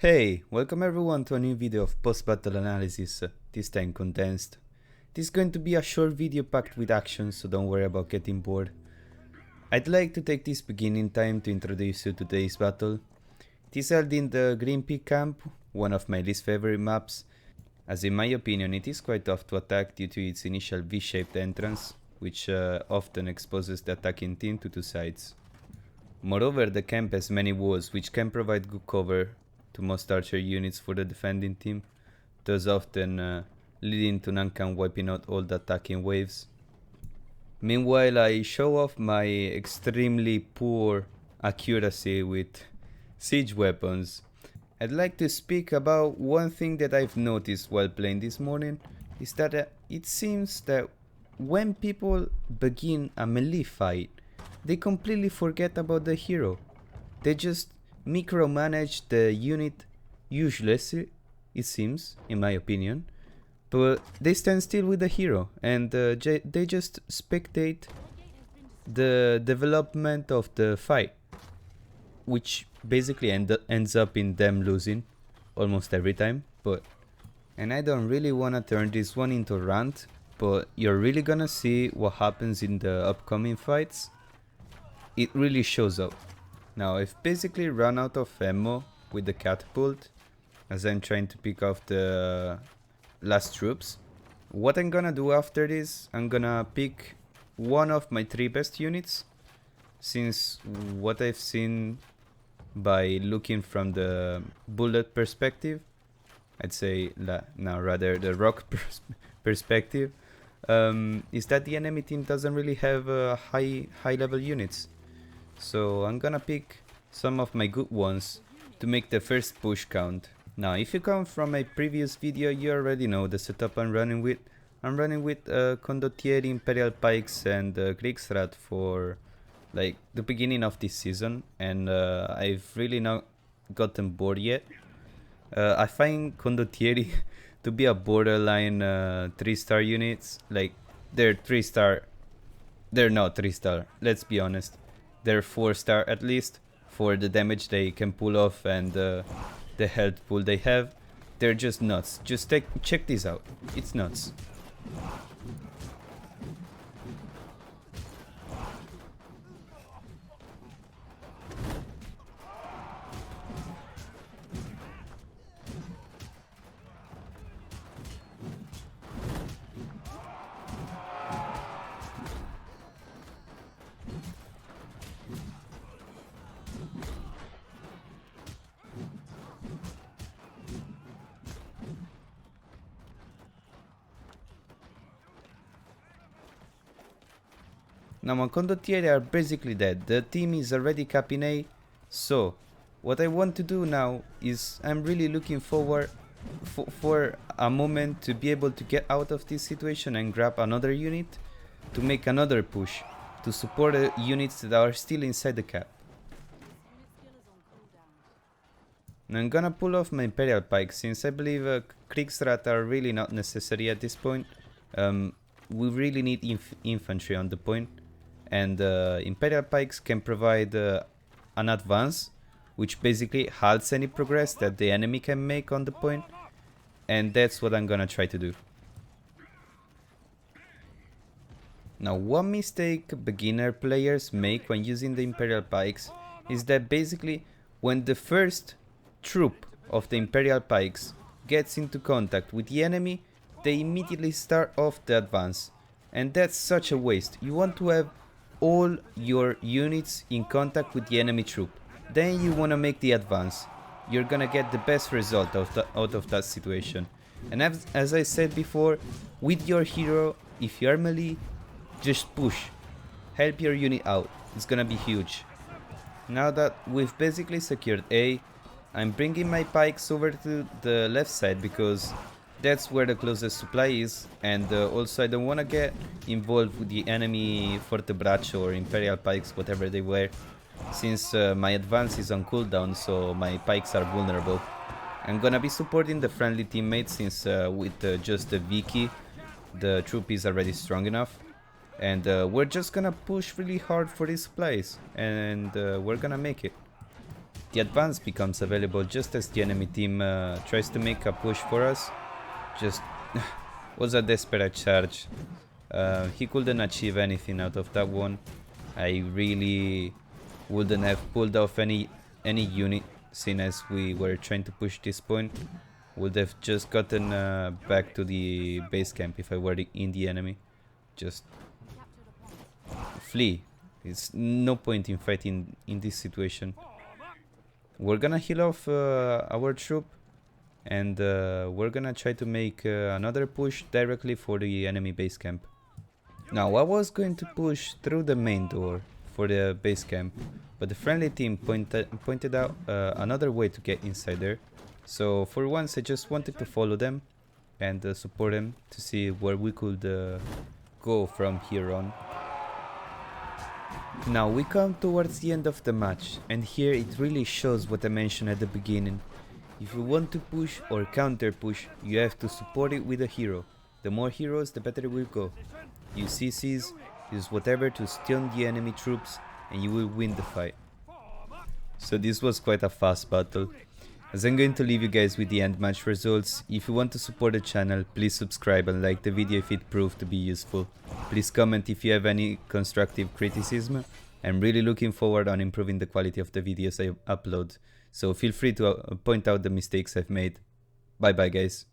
Hey, welcome everyone to a new video of post-battle analysis, this time condensed. This is going to be a short video packed with action, so don't worry about getting bored. I'd like to take this beginning time to introduce you to today's battle. It is held in the Green Peak camp, one of my least favorite maps, as in my opinion it is quite tough to attack due to its initial V-shaped entrance, which often exposes the attacking team to two sides. Moreover, the camp has many walls which can provide good cover to most archer units for the defending team, thus often leading to Nankan wiping out all the attacking waves. Meanwhile, I show off my extremely poor accuracy with siege weapons. I'd like to speak about one thing that I've noticed while playing this morning, is that it seems that when people begin a melee fight, they completely forget about the hero. They just micromanage the unit uselessly, it seems, in my opinion, but they stand still with the hero and they just spectate the development of the fight, which basically ends up in them losing almost every time. And I don't really want to turn this one into a rant, but you're really gonna see what happens in the upcoming fights. It really shows up. Now, I've basically run out of ammo with the catapult as I'm trying to pick off the last troops. What I'm gonna do after this, I'm gonna pick one of my 3 best units, since what I've seen by looking from the bullet perspective, I'd say, rather the rock perspective, is that the enemy team doesn't really have high level units. So I'm gonna pick some of my good ones to make the first push count. Now, if you come from my previous video, you already know the setup I'm running with. I'm running with Condottieri, Imperial Pikes and Kriegsrat for like the beginning of this season, and I've really not gotten bored yet. I find Condottieri to be a borderline 3-star units. Like, they're 3-star, they're not 3-star, let's be honest. They're 4-star at least for the damage they can pull off and the health pool they have. They're just nuts. Just check this out. It's nuts. Now, my condottieri are basically dead. The team is already capping A, so what I want to do now is I'm really looking forward for a moment to be able to get out of this situation and grab another unit to make another push to support the units that are still inside the cap. Now I'm gonna pull off my Imperial Pike, since I believe Kriegsrat are really not necessary at this point. We really need infantry on the point, and Imperial Pikes can provide an advance, which basically halts any progress that the enemy can make on the point, and that's what I'm gonna try to do. Now, one mistake beginner players make when using the Imperial Pikes is that basically when the first troop of the Imperial Pikes gets into contact with the enemy, they immediately start off the advance, and that's such a waste. You want to have all your units in contact with the enemy troop, then you want to make the advance. You're gonna get the best result out of that situation. And as I said before, with your hero, if you are melee, just push, help your unit out, it's gonna be huge. Now that we've basically secured A, I'm bringing my pikes over to the left side because that's where the closest supply is, and also I don't want to get involved with the enemy Fortebraccio or Imperial Pikes, whatever they were, since my advance is on cooldown, so my pikes are vulnerable. I'm gonna be supporting the friendly teammates, since with just the Viki, the troop is already strong enough. And we're just gonna push really hard for these supplies, and we're gonna make it. The advance becomes available just as the enemy team tries to make a push for us. Just was a desperate charge. He couldn't achieve anything out of that one. I really wouldn't have pulled off any unit, seeing as we were trying to push this point. Would have just gotten back to the base camp if I were in the enemy. Just flee. It's no point in fighting in this situation. We're gonna heal off our troop, and we're gonna try to make another push directly for the enemy base camp. Now I was going to push through the main door for the base camp, but the friendly team pointed out another way to get inside there. So for once I just wanted to follow them and support them to see where we could go from here on. Now we come towards the end of the match, and here it really shows what I mentioned at the beginning. If you want to push or counter push, you have to support it with a hero. The more heroes, the better it will go. Use CCs, use whatever to stun the enemy troops, and you will win the fight. So this was quite a fast battle. As I'm going to leave you guys with the end match results, if you want to support the channel, please subscribe and like the video if it proved to be useful. Please comment if you have any constructive criticism. I'm really looking forward on improving the quality of the videos I upload, so feel free to point out the mistakes I've made. Bye bye guys.